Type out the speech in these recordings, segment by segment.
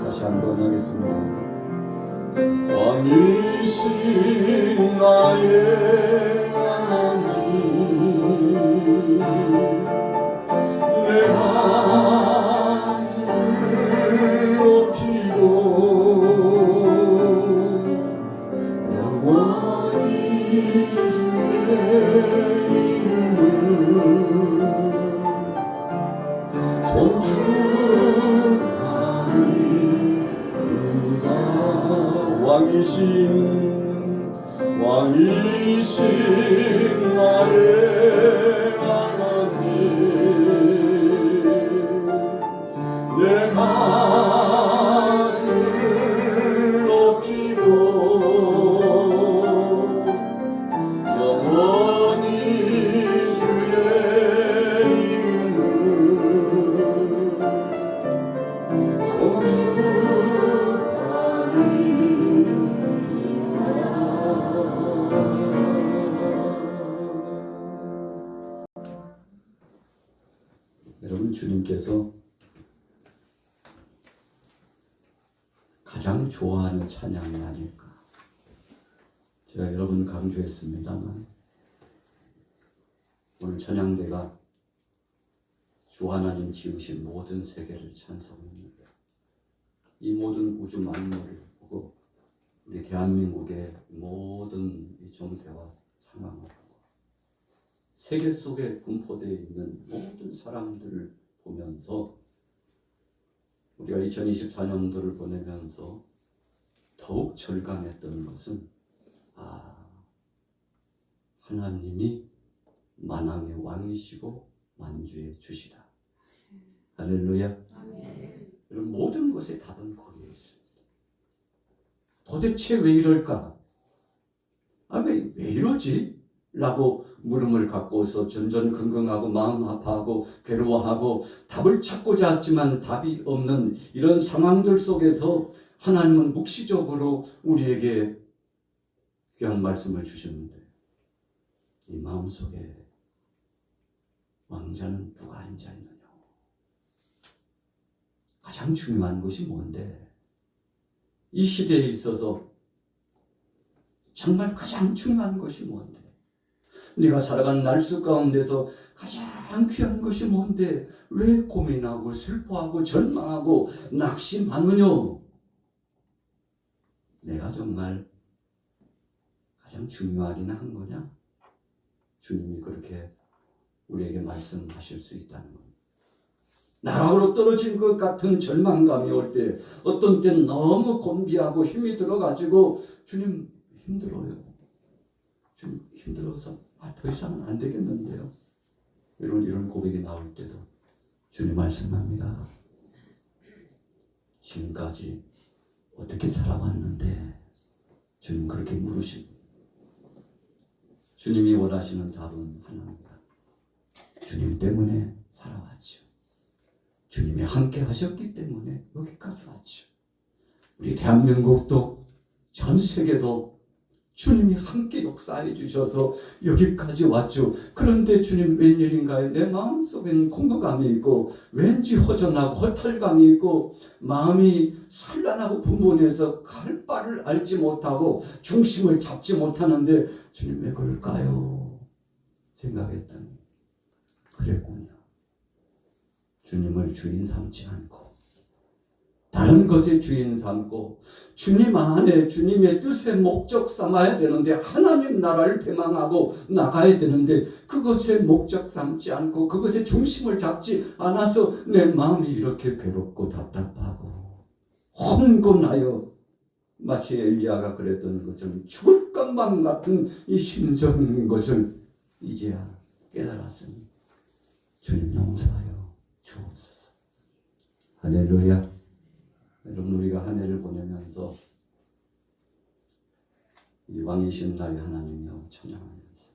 다시 한번 하겠습니다. 왕이신 나의 하나님, 내가 주를 높이고 영원히 주의 이름을 송축하리이다. 왕이신 나의 하나님, 내가 주를 높이고 영원히 주의 이름을 여러분, 주님께서 가장 좋아하는 찬양이 아닐까. 제가 여러 번 강조했습니다만 오늘 찬양대가 주 하나님 지으신 모든 세계를 찬송합니다. 이 모든 우주 만물을 보고 우리 대한민국의 모든 이 정세와 상황을 보고 세계 속에 분포되어 있는 모든 사람들을 보면서 우리가 2024년도를 보내면서 더욱 절감했던 것은 하나님이 만왕의 왕이시고 만주의 주시다. 할렐루야. 아멘. 여러분, 모든 것의 답은 거기에 있습니다. 도대체 왜 이럴까? 왜 이러지? 라고 물음을 갖고서 전전긍긍하고 마음 아파하고 괴로워하고 답을 찾고자 했지만 답이 없는 이런 상황들 속에서 하나님은 묵시적으로 우리에게 귀한 말씀을 주셨는데, 이 마음속에 왕자는 누가 앉아있느냐. 가장 중요한 것이 뭔데? 이 시대에 있어서 정말 가장 중요한 것이 뭔데? 네가 살아가는 날수 가운데서 가장 귀한 것이 뭔데? 왜 고민하고 슬퍼하고 절망하고 낙심하느냐? 내가 정말 가장 중요하긴 한 거냐? 주님이 그렇게 우리에게 말씀하실 수 있다는 겁니다. 나락으로 떨어진 것 같은 절망감이 올 때, 어떤 때는 너무 곤비하고 힘이 들어가지고 주님 힘들어요. 좀 힘들어서 더 이상은 안 되겠는데요. 이런 고백이 나올 때도 주님 말씀합니다. 지금까지 어떻게 살아왔는데? 주님 그렇게 물으십니다. 주님이 원하시는 답은 하나입니다. 주님 때문에 살아왔죠. 주님이 함께 하셨기 때문에 여기까지 왔죠. 우리 대한민국도 전 세계도 주님이 함께 역사해 주셔서 여기까지 왔죠. 그런데 주님 웬일인가요? 내 마음속에는 공허감이 있고 왠지 허전하고 허탈감이 있고 마음이 산란하고 분분해서 갈 바를 알지 못하고 중심을 잡지 못하는데 주님 왜 그럴까요? 생각했더니 그랬군요. 주님을 주인 삼지 않고 다른 것의 주인 삼고 주님 안에 주님의 뜻의 목적 삼아야 되는데, 하나님 나라를 배망하고 나가야 되는데 그것의 목적 삼지 않고 그것의 중심을 잡지 않아서 내 마음이 이렇게 괴롭고 답답하고 혼곤하여 마치 엘리야가 그랬던 것처럼 죽을 것만 같은 이 심정인 것을 이제야 깨달았으니 주님 용서하여 주옵소서. 할렐루야. 여러분, 우리가 한 해를 보내면서 이 왕이신 나의 하나님이여 찬양하면서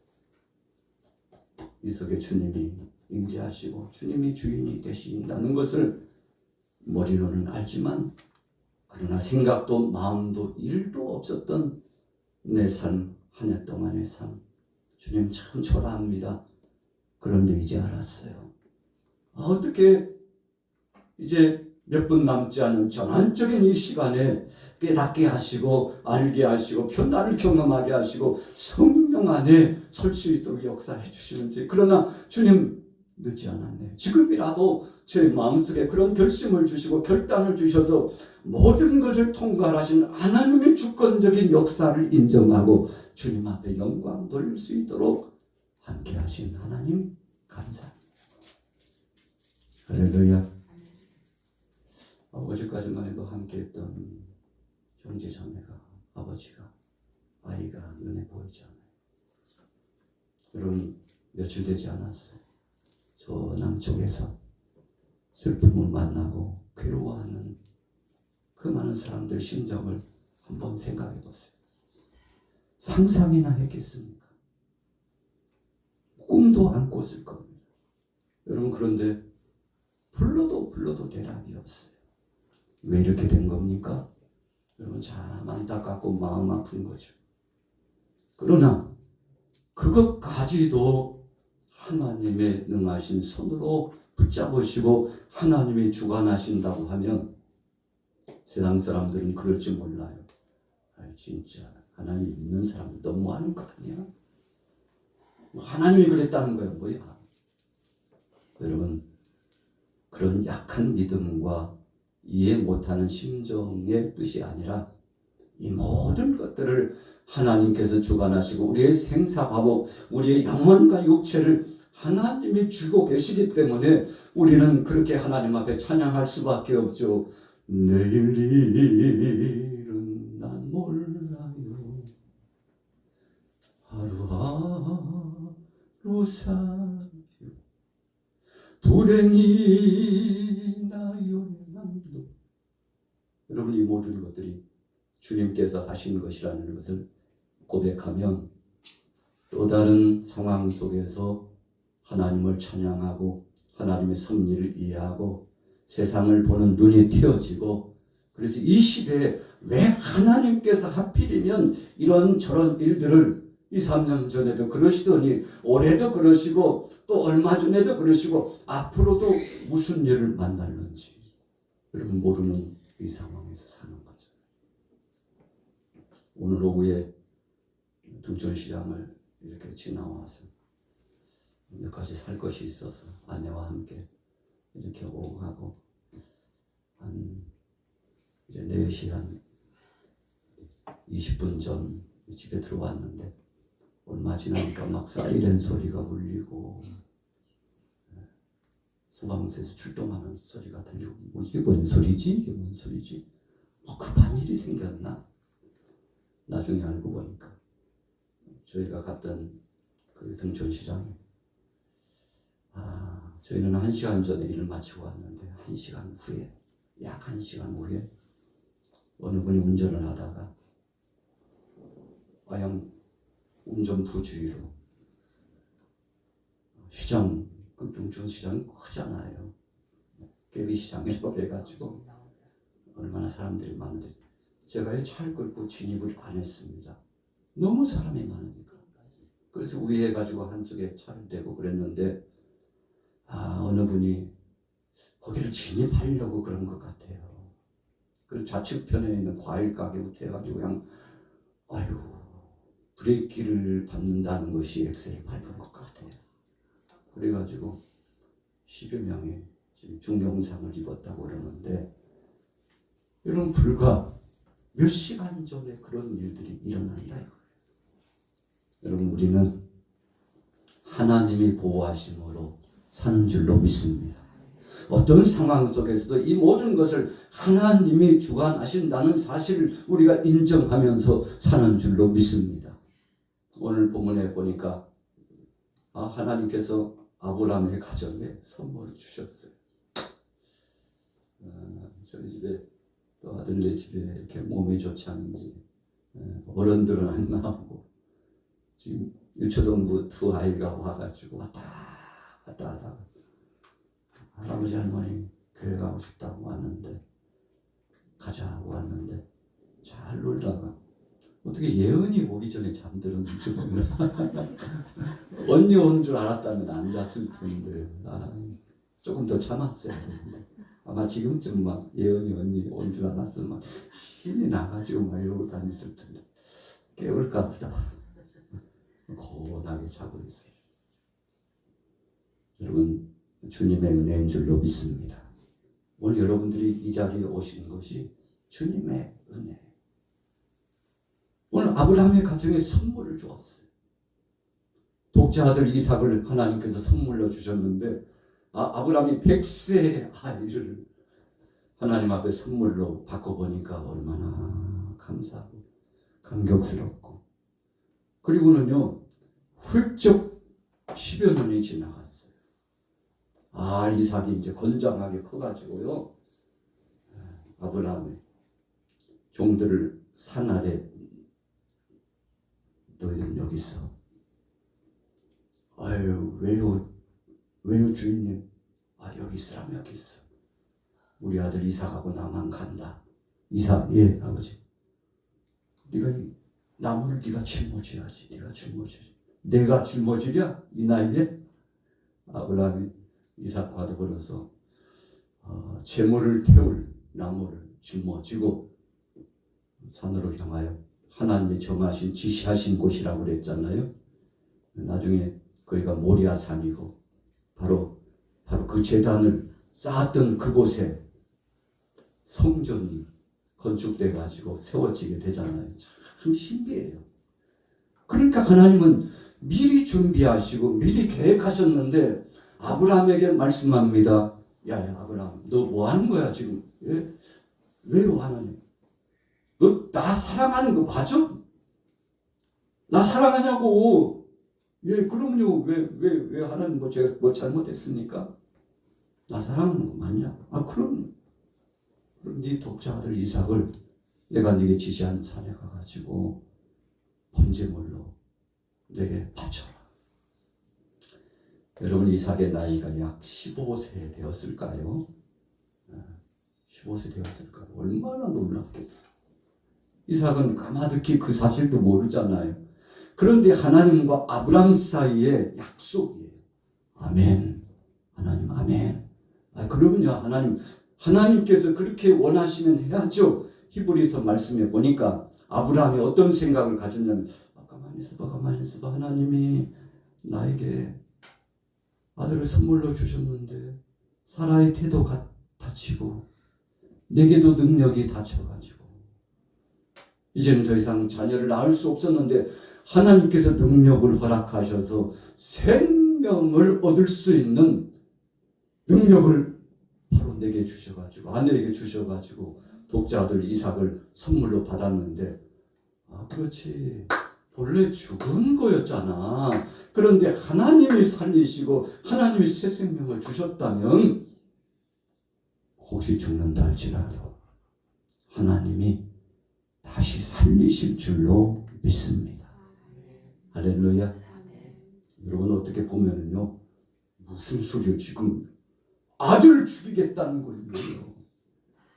이 속에 주님이 임재하시고 주님이 주인이 되신다는 것을 머리로는 알지만, 그러나 생각도 마음도 일도 없었던 내 삶, 한 해 동안의 삶, 주님 참 초라합니다. 그런데 이제 알았어요. 어떻게 이제 몇 분 남지 않은 전환적인 이 시간에 깨닫게 하시고 알게 하시고 변화를 경험하게 하시고 성령 안에 설 수 있도록 역사해 주시는지. 그러나 주님 늦지 않았네. 지금이라도 제 마음속에 그런 결심을 주시고 결단을 주셔서 모든 것을 통괄하신 하나님의 주권적인 역사를 인정하고 주님 앞에 영광 돌릴 수 있도록 함께 하신 하나님 감사합니다. 할렐루야. 어제까지만 해도 함께했던 형제 자매가, 아버지가, 아이가 눈에 보이지 않아요. 여러분, 며칠 되지 않았어요. 저 남쪽에서 슬픔을 만나고 괴로워하는 그 많은 사람들 심정을 한번 생각해 보세요. 상상이나 했겠습니까? 꿈도 안 꿨을 겁니다. 여러분, 그런데 불러도 대답이 없어요. 왜 이렇게 된 겁니까? 여러분, 참 안타깝고 마음 아픈 거죠. 그러나 그것까지도 하나님의 능하신 손으로 붙잡으시고 하나님이 주관하신다고 하면 세상 사람들은 그럴지 몰라요. 진짜 하나님 믿는 사람은 너무하는 거 아니야? 하나님이 그랬다는 거야 뭐야? 여러분, 그런 약한 믿음과 이해 못하는 심정의 뜻이 아니라 이 모든 것들을 하나님께서 주관하시고 우리의 생사화복, 우리의 영혼과 육체를 하나님이 주고 계시기 때문에 우리는 그렇게 하나님 앞에 찬양할 수밖에 없죠. 내일 일은 난 몰라요. 하루하루 살요. 불행이 나요. 여러분, 이 모든 것들이 주님께서 하신 것이라는 것을 고백하면 또 다른 상황 속에서 하나님을 찬양하고 하나님의 섭리를 이해하고 세상을 보는 눈이 트여지고, 그래서 이 시대에 왜 하나님께서 하필이면 이런저런 일들을 2, 3년 전에도 그러시더니 올해도 그러시고 또 얼마 전에도 그러시고 앞으로도 무슨 일을 만날는지 여러분 모르는 이 상황에서 사는 거죠. 오늘 오후에 등촌시장을 이렇게 지나와서 몇 가지 살 것이 있어서 아내와 함께 이렇게 오고 가고, 한 이제 4시 한 20분 전 집에 들어왔는데 얼마 지나니까 막 사이렌 소리가 울리고 소방서에서 출동하는 소리가 들리고, 뭐 이게 뭔 소리지? 이게 뭔 소리지? 뭐 급한 일이 생겼나? 나중에 알고 보니까 저희가 갔던 그 등촌시장에 저희는 1시간 전에 일을 마치고 왔는데 1시간 후에, 약 1시간 후에 어느 분이 운전을 하다가 과연 운전 부주의로 시장, 그 등촌시장이 크잖아요. 깨비시장이라고 그래가지고 얼마나 사람들이 많은데 제가 차를 끌고 진입을 안 했습니다. 너무 사람이 많으니까. 그래서 우회해가지고 한쪽에 차를 대고 그랬는데 어느 분이 거기를 진입하려고 그런 것 같아요. 그리고 좌측편에 있는 과일 가게부터 해가지고 그냥 브레이크를 밟는다는 것이 엑셀을 밟은 것 같아요. 그래가지고 10여 명이 지금 중경상을 입었다고 그러는데, 여러분 불과 몇 시간 전에 그런 일들이 일어난다 이거예요. 여러분 우리는 하나님이 보호하심으로 사는 줄로 믿습니다. 어떤 상황 속에서도 이 모든 것을 하나님이 주관하신다는 사실을 우리가 인정하면서 사는 줄로 믿습니다. 오늘 본문에 보니까 하나님께서 아브라함의 가정에 선물을 주셨어요. 저희 집에 또 아들네 집에 이렇게 몸이 좋지 않은지 어른들은 안 나오고 지금 유초동부 2 아이가 와가지고 왔다 갔다 하다가 할아버지 할머니 교회 가고 싶다고 왔는데 가자고 왔는데 잘 놀다가 어떻게 예언이 오기 전에 잠들었는지 몰라. 언니 오는 줄 알았다면 안 잤을 텐데 조금 더 참았어야 되는데 아마 지금쯤 막 예언이 언니 온 줄 알았으면 막 신이 나가지고 막 이러고 다녔을 텐데 깨울까 보다 고단하게 자고 있어요. 여러분 주님의 은혜인 줄로 믿습니다. 오늘 여러분들이 이 자리에 오신 것이 주님의 은혜. 오늘 아브라함의 가정에 선물을 주었어요. 독자 아들 이삭을 하나님께서 선물로 주셨는데 아브라함이 100세의 아이를 하나님 앞에 선물로 바꿔보니까 얼마나 감사하고 감격스럽고, 그리고는요 훌쩍 10여 년이 지나갔어요. 이삭이 이제 건장하게 커가지고요 아브라함의 종들을 산 아래 너희들 여기 있어. 왜요 주인님? 여기 있으라면 여기 있어. 우리 아들 이삭하고 나만 간다. 이삭, 예 아버지. 네가 이 나무를 네가 짊어져야지. 네가 짊어져야지. 내가 짊어지랴? 이 나이에? 아브라함이 이삭과 더불어서 재물을 태울 나무를 짊어지고 산으로 향하여 하나님이 정하신 지시하신 곳이라고 그랬잖아요. 나중에 거기가 모리아산이고 바로 그 제단을 쌓았던 그곳에 성전이 건축돼 가지고 세워지게 되잖아요. 참 신기해요. 그러니까 하나님은 미리 준비하시고 미리 계획하셨는데 아브라함에게 말씀합니다. 야 아브라함, 너 뭐 하는 거야 지금? 왜요 하나님? 너 나 사랑하는 거 맞아? 나 사랑하냐고. 그럼요. 왜 하나님 제가 뭐 잘못했습니까? 나 사랑하는 거 맞냐고. 그럼 네 독자 아들 이삭을 내가 네게 지시한 산에 가가지고 번제물로 내게 바쳐라. 여러분, 이삭의 나이가 약 15세 되었을까요? 15세 되었을까요? 얼마나 놀랍겠어. 이삭은 까마득히 그 사실도 모르잖아요. 그런데 하나님과 아브라함 사이에 약속이에요. 아멘. 하나님, 아멘. 그러면요, 하나님께서 그렇게 원하시면 해야죠. 히브리서 말씀에 보니까 아브라함이 어떤 생각을 가졌냐면, 가만히 있어봐. 하나님이 나에게 아들을 선물로 주셨는데 사라의 태도가 다치고 내게도 능력이 다쳐가지고 이제는 더 이상 자녀를 낳을 수 없었는데 하나님께서 능력을 허락하셔서 생명을 얻을 수 있는 능력을 바로 내게 주셔가지고 아내에게 주셔가지고 독자 아들 이삭을 선물로 받았는데, 그렇지, 본래 죽은 거였잖아. 그런데 하나님이 살리시고 하나님이 새 생명을 주셨다면 혹시 죽는다 할지라도 하나님이 다시 살리실 줄로 믿습니다. 할렐루야. 여러분, 어떻게 보면은요, 무슨 소리요? 지금 아들을 죽이겠다는 거예요.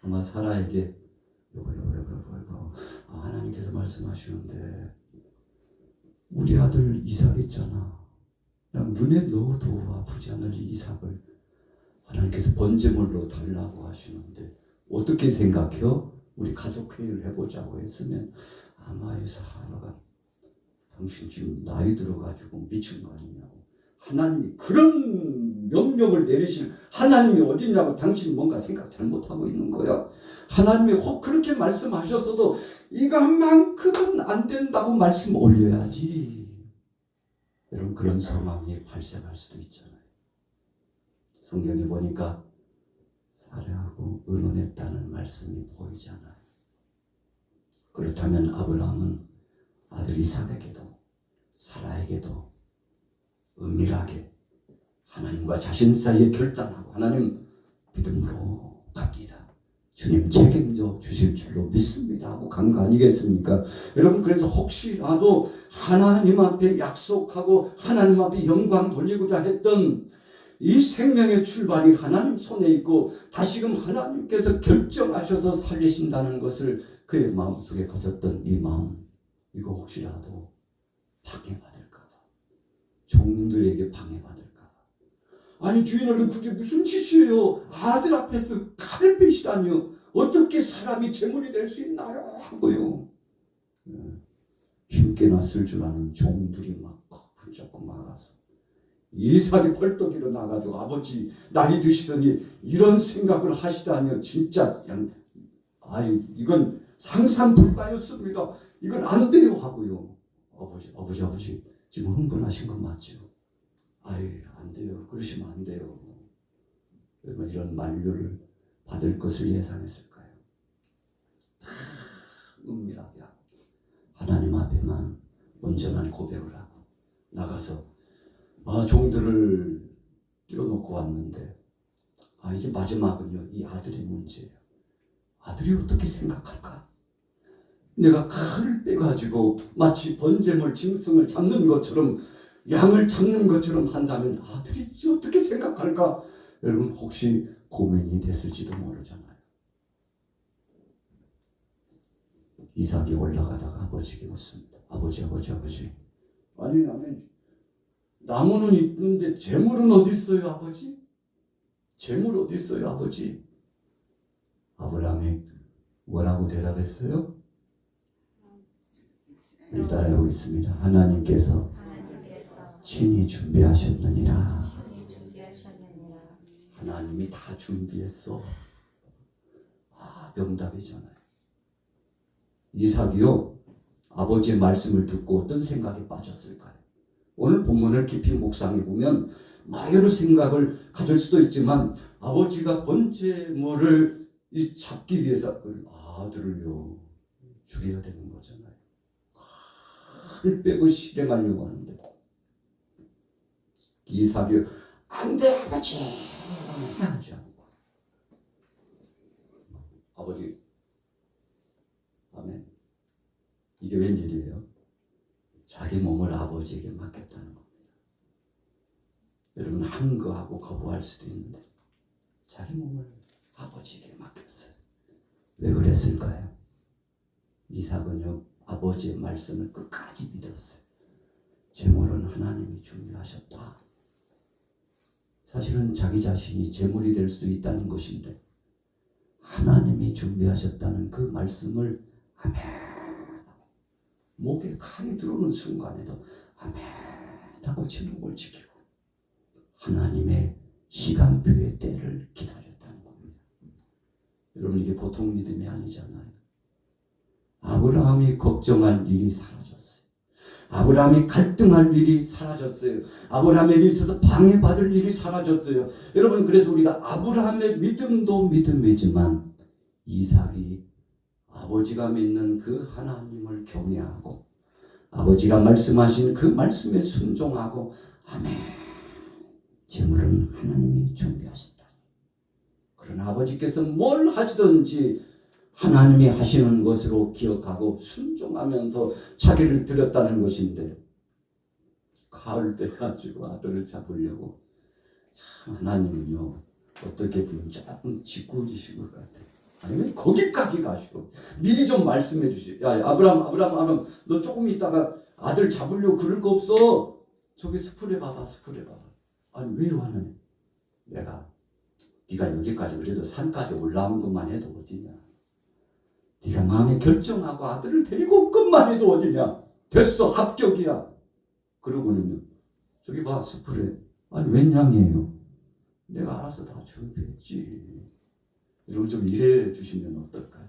아마 사라에게 여보, 하나님께서 말씀하시는데 우리 아들 이삭 있잖아. 그냥 눈에 넣어도 아프지 않을 이 이삭을 하나님께서 번제물로 달라고 하시는데 어떻게 생각해요? 우리 가족 회의를 해보자고 했으면 아마 이 사라가 당신 지금 나이 들어가지고 미친 거 아니냐고. 하나님이 그런 명령을 내리실 하나님이 어디냐고. 당신 뭔가 생각 잘못하고 있는 거야. 하나님이 혹 그렇게 말씀하셨어도 이것만큼은 안 된다고 말씀 올려야지. 여러분, 그런 상황이 발생할 수도 있잖아요. 성경에 보니까 사례하고 의논했다는 말씀이 보이잖아요. 그렇다면 아브라함은 아들 이삭에게도 사라에게도 은밀하게 하나님과 자신 사이에 결단하고 하나님 믿음으로 갑니다. 주님 책임져 주실 줄로 믿습니다 하고 간 거 아니겠습니까? 여러분, 그래서 혹시라도 하나님 앞에 약속하고 하나님 앞에 영광 돌리고자 했던 이 생명의 출발이 하나님 손에 있고 다시금 하나님께서 결정하셔서 살리신다는 것을 그의 마음속에 가졌던 이 마음, 이거 혹시라도 방해받을까 봐, 종들에게 방해받을까 봐. 아니 주인어른, 그게 무슨 짓이에요? 아들 앞에서 칼을 빼시다니요. 어떻게 사람이 제물이 될 수 있나요? 하고요. 힘께 났을 줄 아는 종들이 막 붙잡고 막아서 이삭이 벌떡 일어나가지고 아버지 나이 드시더니 이런 생각을 하시다니요. 진짜 그냥 이건 상상 불가였습니다. 이건 안 돼요 하고요. 아버지 지금 흥분하신 건 맞죠? 안 돼요. 그러시면 안 돼요. 여러분, 이런 만류를 받을 것을 예상했을까요? 다 은밀하게 하고 하나님 앞에만 온전한 고백을 하고 나가서 종들을 띄워놓고 왔는데 이제 마지막은요, 이 아들의 문제예요. 아들이 어떻게 생각할까? 내가 칼을 빼가지고 마치 번제물 짐승을 잡는 것처럼 양을 잡는 것처럼 한다면 아들이 어떻게 생각할까? 여러분, 혹시 고민이 됐을지도 모르잖아요. 이삭이 올라가다가 아버지에게 묻습니다. 아버지. 아니 나무는 있는데 재물은 어디 있어요, 아버지? 재물 어디 있어요, 아버지? 아브라함이 뭐라고 대답했어요? 우리 따라하고 있습니다. 하나님께서 친히 준비하셨느니라. 하나님이 다 준비했어. 명답이잖아요. 이삭이요, 아버지의 말씀을 듣고 어떤 생각에 빠졌을까요? 오늘 본문을 깊이 묵상해 보면 여러 생각을 가질 수도 있지만 아버지가 번제물을 잡기 위해서 아들을요 죽여야 되는 거잖아요. 칼 빼고 실행하려고 하는데 이삭이 안 돼 아버지 하지 않고 아버지 아멘. 이게 웬일이에요? 자기 몸을 아버지에게 여러분 항거하고 거부할 수도 있는데 자기 몸을 아버지에게 맡겼어요. 왜 그랬을까요? 이삭은요 아버지의 말씀을 끝까지 믿었어요. 제물은 하나님이 준비하셨다. 사실은 자기 자신이 제물이 될 수도 있다는 것인데 하나님이 준비하셨다는 그 말씀을 아멘 목에 칼이 들어오는 순간에도 아멘 하고 제목을 지키고 하나님의 시간표의 때를 기다렸다는 겁니다. 여러분 이게 보통 믿음이 아니잖아요. 아브라함이 걱정할 일이 사라졌어요. 아브라함이 갈등할 일이 사라졌어요. 아브라함에게 있어서 방해받을 일이 사라졌어요. 여러분 그래서 우리가 아브라함의 믿음도 믿음이지만 이삭이 아버지가 믿는 그 하나님을 경외하고 아버지가 말씀하신 그 말씀에 순종하고 아멘 제물은 하나님이 준비하셨다. 그러나 아버지께서 뭘 하시든지 하나님이 하시는 것으로 기억하고 순종하면서 자기를 드렸다는 것인데 가을 때 가지고 아들을 잡으려고 참 하나님은요 어떻게 보면 조금 짓궂으신 것 같아요. 아니면 거기까지 가시고 미리 좀 말씀해 주시오. 야 아브라함 너 조금 있다가 아들 잡으려고 그럴 거 없어. 저기 스풀에 봐봐. 아니 왜 하나님? 내가 네가 여기까지 그래도 산까지 올라온 것만 해도 어디냐. 네가 마음에 결정하고 아들을 데리고 온 것만 해도 어디냐. 됐어 합격이야. 그러고는요 저기 봐 스풀에 아니 웬 양이에요. 내가 알아서 다 준비했지. 여러분 좀 일해 주시면 어떨까요?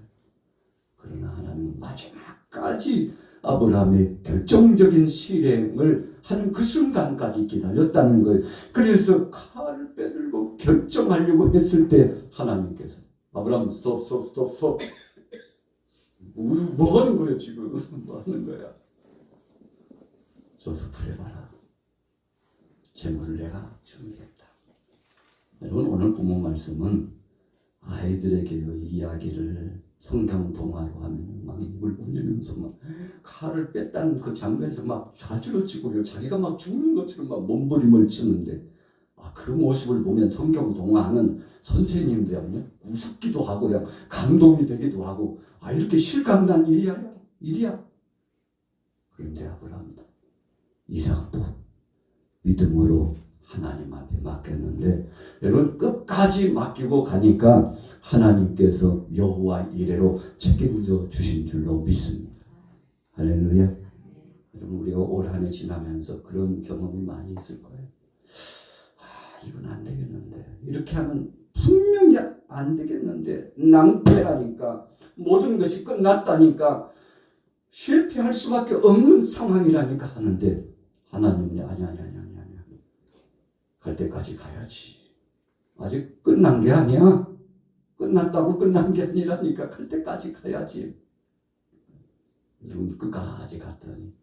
그러나 하나님은 마지막까지 아브라함의 결정적인 실행을 하는 그 순간까지 기다렸다는 거예요. 그래서 칼을 빼들고 결정하려고 했을 때 하나님께서 아브라함 스톱 뭐 하는 거예요 지금? 뭐 하는 거야? 저 숲을 해봐라. 재물을 내가 준비했다. 여러분 오늘 본문 말씀은 아이들에게 이야기를 성경 동화로 하면 막 입을 벌리면서 막 칼을 뺐다는 그 장면에서 막 좌지러지고요. 자기가 막 죽는 것처럼 막 몸부림을 치는데 그 모습을 보면 성경 동화하는 선생님들이 우습기도 하고요. 감동이 되기도 하고 이렇게 실감난 일이야. 그런데 아브라함 이삭도 믿음으로 하나님 앞에 맡겼는데 여러분 끝까지 맡기고 가니까 하나님께서 여호와 이레로 책임져 주신 줄로 믿습니다. 할렐루야. 여러분 우리가 올 한 해 지나면서 그런 경험이 많이 있을 거예요. 이건 안 되겠는데 이렇게 하면 분명히 안 되겠는데 낭패라니까 모든 것이 끝났다니까 실패할 수밖에 없는 상황이라니까 하는데 하나님은 아니야. 갈 때까지 가야지. 아직 끝난 게 아니야. 끝났다고 끝난 게 아니라니까 갈 때까지 가야지. 여러분 끝까지 갔더니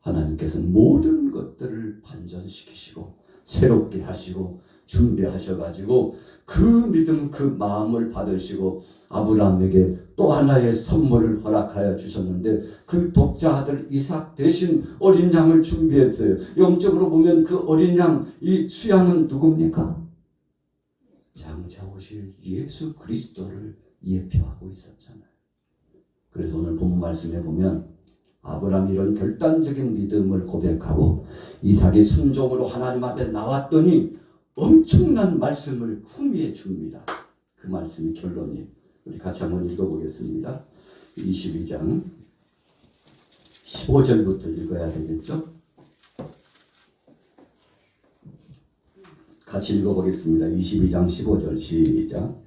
하나님께서 모든 것들을 반전시키시고 새롭게 하시고 준비하셔가지고 그 믿음 그 마음을 받으시고 아브라함에게 또 하나의 선물을 허락하여 주셨는데 그 독자 아들 이삭 대신 어린 양을 준비했어요. 영적으로 보면 그 어린 양 이 수양은 누굽니까? 장차 오실 예수 그리스도를 예표하고 있었잖아요. 그래서 오늘 본문 말씀에 보면 아브라함이 이런 결단적인 믿음을 고백하고 이삭이 순종으로 하나님 앞에 나왔더니 엄청난 말씀을 후미해 줍니다. 그 말씀이 결론이 우리 같이 한번 읽어보겠습니다. 22장 15절부터 읽어야 되겠죠? 같이 읽어보겠습니다. 22장 15절 시작.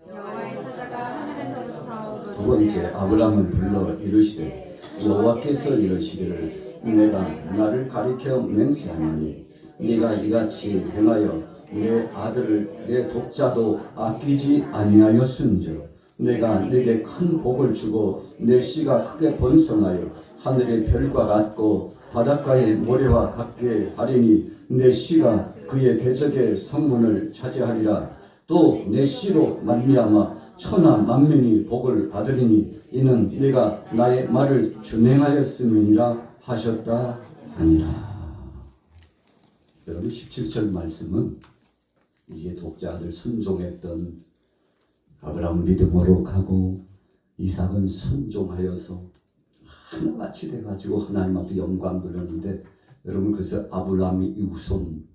두 번째 아브라함을 불러 이르시되 여호와께서 이르시기를 내가 나를 가리켜 맹세하노니 네가 이같이 행하여 내 아들을 내 독자도 아끼지 아니하였은즉 내가 네게 큰 복을 주고 내 씨가 크게 번성하여 하늘의 별과 같고 바닷가의 모래와 같게 하리니 내 씨가 그의 대적의 성문을 차지하리라. 또 내 씨로 말미암아 천하 만민이 복을 받으리니 이는 네가 나의 말을 준행하였음이니라 하셨다 하니라. 여러분 17절 말씀은 이제 독자들 순종했던 아브라함 믿음으로 가고 이삭은 순종하여서 하나같이 돼가지고 하나님 앞에 영광 돌렸는데 여러분 그래서 아브라함이 후손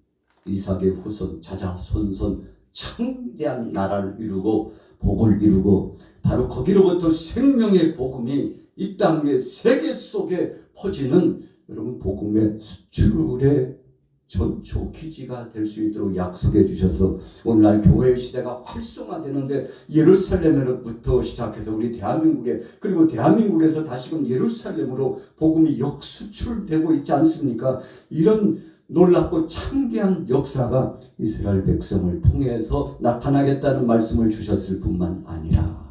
이삭의 후손 자자손손 창대한 나라를 이루고 복을 이루고 바로 거기로부터 생명의 복음이 이 땅의 세계 속에 퍼지는 여러분 복음의 수출의 전초 기지가 될 수 있도록 약속해 주셔서 오늘날 교회의 시대가 활성화되는데 예루살렘으로부터 시작해서 우리 대한민국에 그리고 대한민국에서 다시금 예루살렘으로 복음이 역수출되고 있지 않습니까? 이런 놀랍고 창대한 역사가 이스라엘 백성을 통해서 나타나겠다는 말씀을 주셨을 뿐만 아니라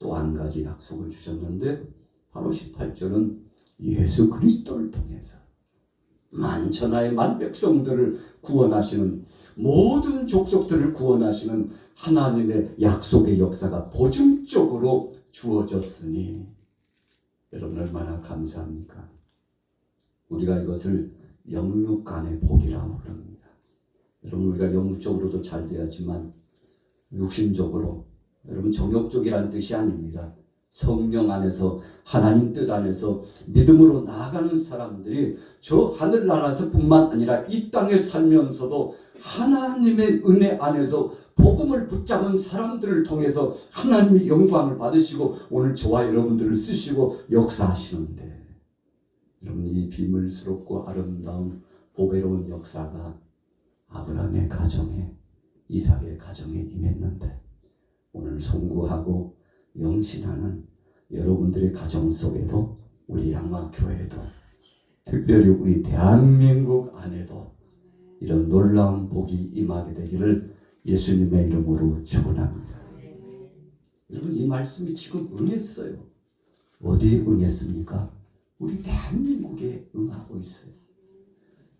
또 한 가지 약속을 주셨는데 바로 18절은 예수 그리스도를 통해서 만천하의 만백성들을 구원하시는 모든 족속들을 구원하시는 하나님의 약속의 역사가 보증적으로 주어졌으니 여러분 얼마나 감사합니까? 우리가 이것을 영육간의 복이라고 부릅니다. 여러분 우리가 영적으로도 잘 돼야지만 육신적으로 여러분 정욕적이라는 뜻이 아닙니다. 성령 안에서 하나님 뜻 안에서 믿음으로 나아가는 사람들이 저 하늘나라에서 뿐만 아니라 이 땅에 살면서도 하나님의 은혜 안에서 복음을 붙잡은 사람들을 통해서 하나님의 영광을 받으시고 오늘 저와 여러분들을 쓰시고 역사하시는데 여러분 이 비밀스럽고 아름다운 보배로운 역사가 아브라함의 가정에 이삭의 가정에 임했는데 오늘 송구하고 영신하는 여러분들의 가정 속에도 우리 양화교회도 특별히 우리 대한민국 안에도 이런 놀라운 복이 임하게 되기를 예수님의 이름으로 축원합니다. 여러분 이 말씀이 지금 응했어요. 어디에 응했습니까? 우리 대한민국에 응하고 있어요.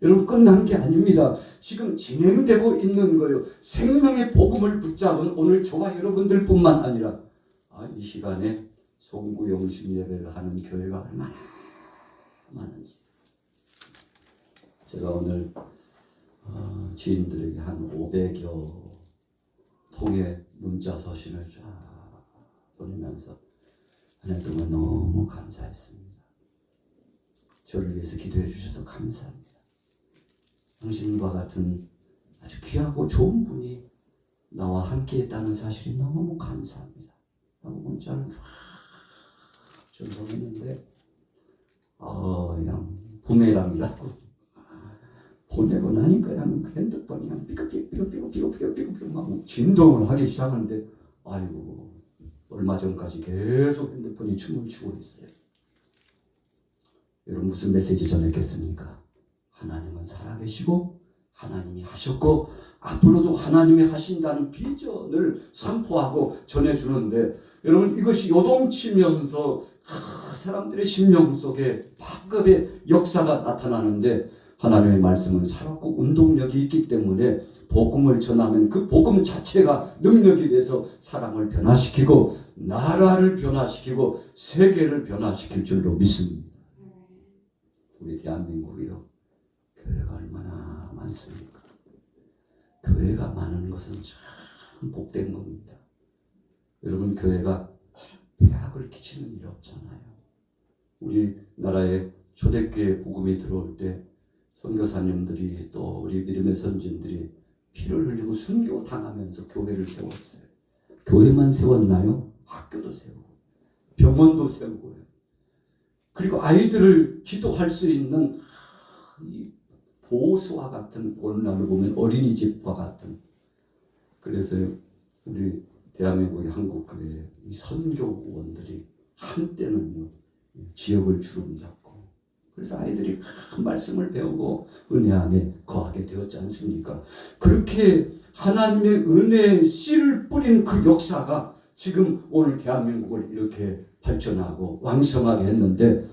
여러분 끝난 게 아닙니다. 지금 진행되고 있는 거예요. 생명의 복음을 붙잡은 오늘 저와 여러분들 뿐만 아니라 이 시간에 송구 영신 예배를 하는 교회가 얼마나 많은지 제가 오늘 지인들에게 한 500여 통의 문자 서신을 쫙 보내면서 한 해 동안 너무 감사했습니다. 저를 위해서 기도해 주셔서 감사합니다. 당신과 같은 아주 귀하고 좋은 분이 나와 함께 했다는 사실이 너무 감사합니다. 하고 문자를 쫙 전송했는데 그냥 부메랑이라고 보내고 나니까 그냥 핸드폰이 그냥 삐걱삐걱 막 진동을 하기 시작하는데 아이고 얼마 전까지 계속 핸드폰이 춤을 추고 있어요. 여러분 무슨 메시지 전했겠습니까? 하나님은 살아계시고 하나님이 하셨고 앞으로도 하나님이 하신다는 비전을 선포하고 전해주는데 여러분 이것이 요동치면서 사람들의 심령 속에 반급의 역사가 나타나는데 하나님의 말씀은 살았고 운동력이 있기 때문에 복음을 전하면 그 복음 자체가 능력이 돼서 사람을 변화시키고 나라를 변화시키고 세계를 변화시킬 줄로 믿습니다. 우리 대한민국이요. 교회가 얼마나 많습니까? 교회가 많은 것은 참 복된 겁니다. 여러분 교회가 폐악을 끼치는 일이 없잖아요. 우리나라에 초대교회 복음이 들어올 때 선교사님들이 또 우리 믿음의 선진들이 피를 흘리고 순교 당하면서 교회를 세웠어요. 교회만 세웠나요? 학교도 세우고 병원도 세우고요. 그리고 아이들을 기도할 수 있는 이 보호소와 같은 오늘날로 보면 어린이집과 같은 그래서 우리 대한민국의 한국교회 이 선교원들이 한때는요 지역을 주름잡고 그래서 아이들이 큰 말씀을 배우고 은혜 안에 거하게 되었지 않습니까? 그렇게 하나님의 은혜의 씨를 뿌린 그 역사가 지금 오늘 대한민국을 이렇게 발전하고 왕성하게 했는데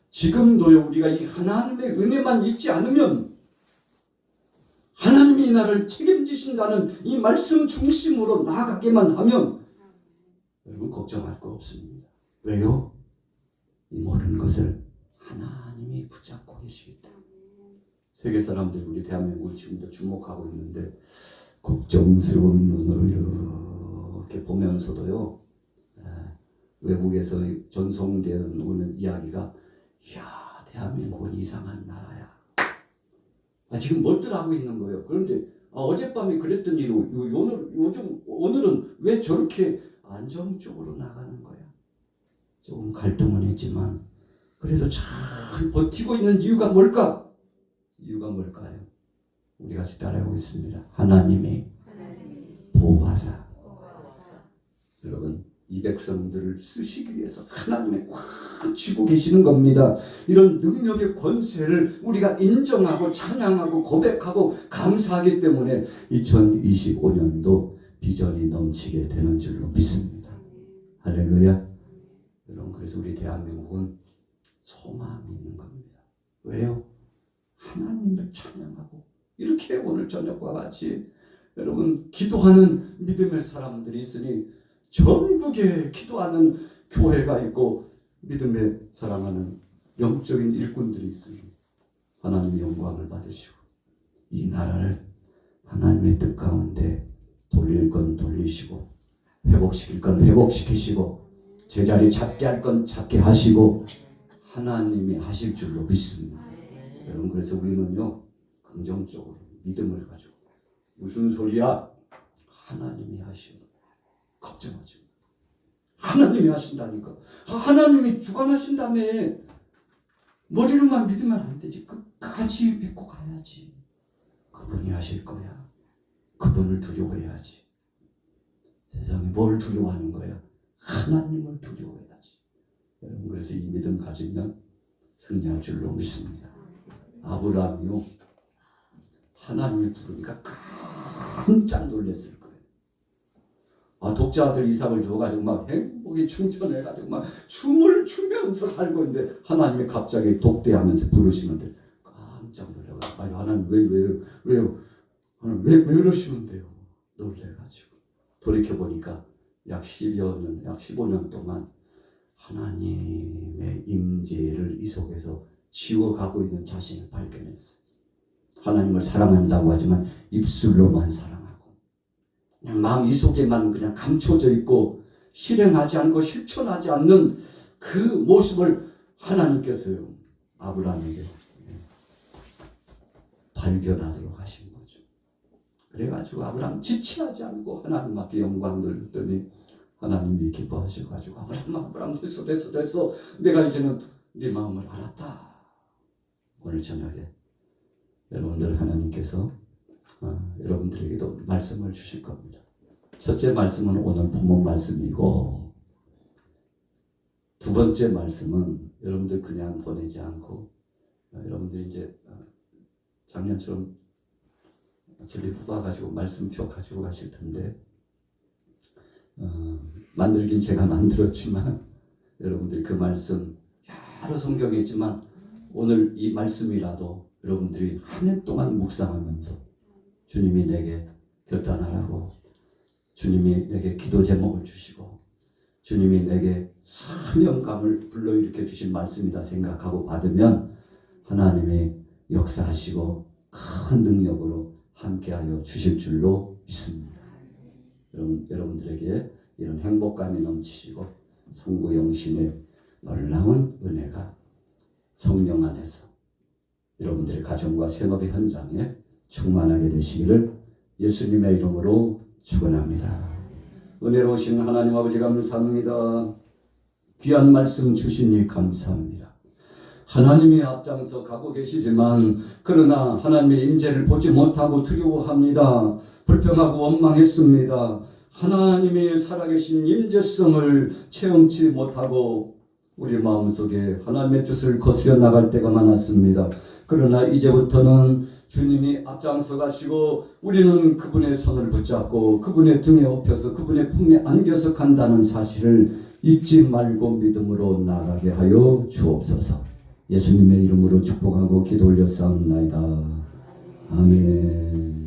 지금도요 우리가 이 하나님의 은혜만 잊지 않으면 하나님이 나를 책임지신다는 이 말씀 중심으로 나아가기만 하면 여러분 걱정할 거 없습니다. 왜요? 이 모든 것을 하나님이 붙잡고 계시기 때문에 세계 사람들이 우리 대한민국을 지금도 주목하고 있는데 걱정스러운 눈으로 이렇게 보면서도요, 외국에서 전송되어 오는 이야기가, 이야, 대한민국은 이상한 나라야. 지금 멋들 하고 있는 거예요. 그런데 어젯밤에 그랬던 일이 오늘은 왜 저렇게 안정적으로 나가는 거야? 조금 갈등은 했지만 그래도 잘 버티고 있는 이유가 뭘까? 이유가 뭘까요? 우리 같이 따라하고 있습니다. 하나님이 보호하사. 여러분, 이 백성들을 쓰시기 위해서 하나님이 꽉 쥐고 계시는 겁니다. 이런 능력의 권세를 우리가 인정하고 찬양하고 고백하고 감사하기 때문에 2025년도 비전이 넘치게 되는 줄로 믿습니다. 할렐루야. 여러분, 그래서 우리 대한민국은 소망이 있는 겁니다. 왜요? 하나님을 찬양하고 이렇게 오늘 저녁과 같이 여러분 기도하는 믿음의 사람들이 있으니, 전국에 기도하는 교회가 있고 믿음에 사랑하는 영적인 일꾼들이 있으니 하나님의 영광을 받으시고 이 나라를 하나님의 뜻 가운데 돌릴 건 돌리시고 회복시킬 건 회복시키시고 제자리 찾게 할 건 찾게 하시고 하나님이 하실 줄로 믿습니다. 여러분, 그래서 우리는요, 긍정적으로 믿음을 가지고, 무슨 소리야? 하나님이 하시오. 걱정하지 마. 하나님이 하신다니까. 하나님이 주관하신다며. 머리로만 믿으면 안 되지. 끝까지 믿고 가야지. 그분이 하실 거야. 그분을 두려워해야지. 세상에 뭘 두려워하는 거야? 하나님을 두려워해야지. 여러분, 그래서 이 믿음 가지면 승리할 줄로 믿습니다. 아브라함이요, 하나님이 부르니까 깜짝 놀랐을 거예요. 독자들 이삭을 줘가지고 막 행복이 충천해가지고 막 춤을 추면서 살고 있는데 하나님이 갑자기 독대하면서 부르시는데 깜짝 놀라가지고, 아니 하나님 왜요? 하나님 왜 그러시면 돼요? 놀래가지고 돌이켜보니까 약 15년 동안 하나님의 임재를 이 속에서 지워가고 있는 자신을 발견했어요. 하나님을 사랑한다고 하지만 입술로만 사랑하고 그냥 마음 이 속에만 그냥 감춰져 있고 실행하지 않고 실천하지 않는 그 모습을 하나님께서요, 아브라함에게 발견하도록 하신 거죠. 그래가지고 아브라함 지체하지 않고 하나님 앞에 영광 돌렸더니 하나님이 기뻐하셔가지고 아브라함 됐어. 내가 이제는 네 마음을 알았다. 오늘 저녁에 여러분들 하나님께서 여러분들에게도 말씀을 주실 겁니다. 첫째 말씀은 오늘 본문 말씀이고, 두 번째 말씀은 여러분들 그냥 보내지 않고 여러분들이 이제 작년처럼 집에 뽑아가지고 말씀표 가지고 가실 텐데, 만들긴 제가 만들었지만 여러분들이 그 말씀 여러 성경에 있지만 오늘 이 말씀이라도 여러분들이 한 해 동안 묵상하면서 주님이 내게 결단하라고, 주님이 내게 기도 제목을 주시고 주님이 내게 사명감을 불러일으켜 주신 말씀이다 생각하고 받으면 하나님이 역사하시고 큰 능력으로 함께하여 주실 줄로 믿습니다. 여러분들에게 이런 행복감이 넘치시고 성구 영신의 놀라운 은혜가 성령 안에서 여러분들의 가정과 생업의 현장에 충만하게 되시기를 예수님의 이름으로 축원합니다. 은혜로우신 하나님 아버지 감사합니다. 귀한 말씀 주시니 감사합니다. 하나님이 앞장서 가고 계시지만 그러나 하나님의 임재를 보지 못하고 두려워합니다. 불평하고 원망했습니다. 하나님이 살아계신 임재성을 체험치 못하고 우리 마음속에 하나님의 뜻을 거스려 나갈 때가 많았습니다. 그러나 이제부터는 주님이 앞장서 가시고 우리는 그분의 손을 붙잡고 그분의 등에 업혀서 그분의 품에 안겨서 간다는 사실을 잊지 말고 믿음으로 나가게 하여 주옵소서. 예수님의 이름으로 축복하고 기도 올렸사옵나이다. 아멘.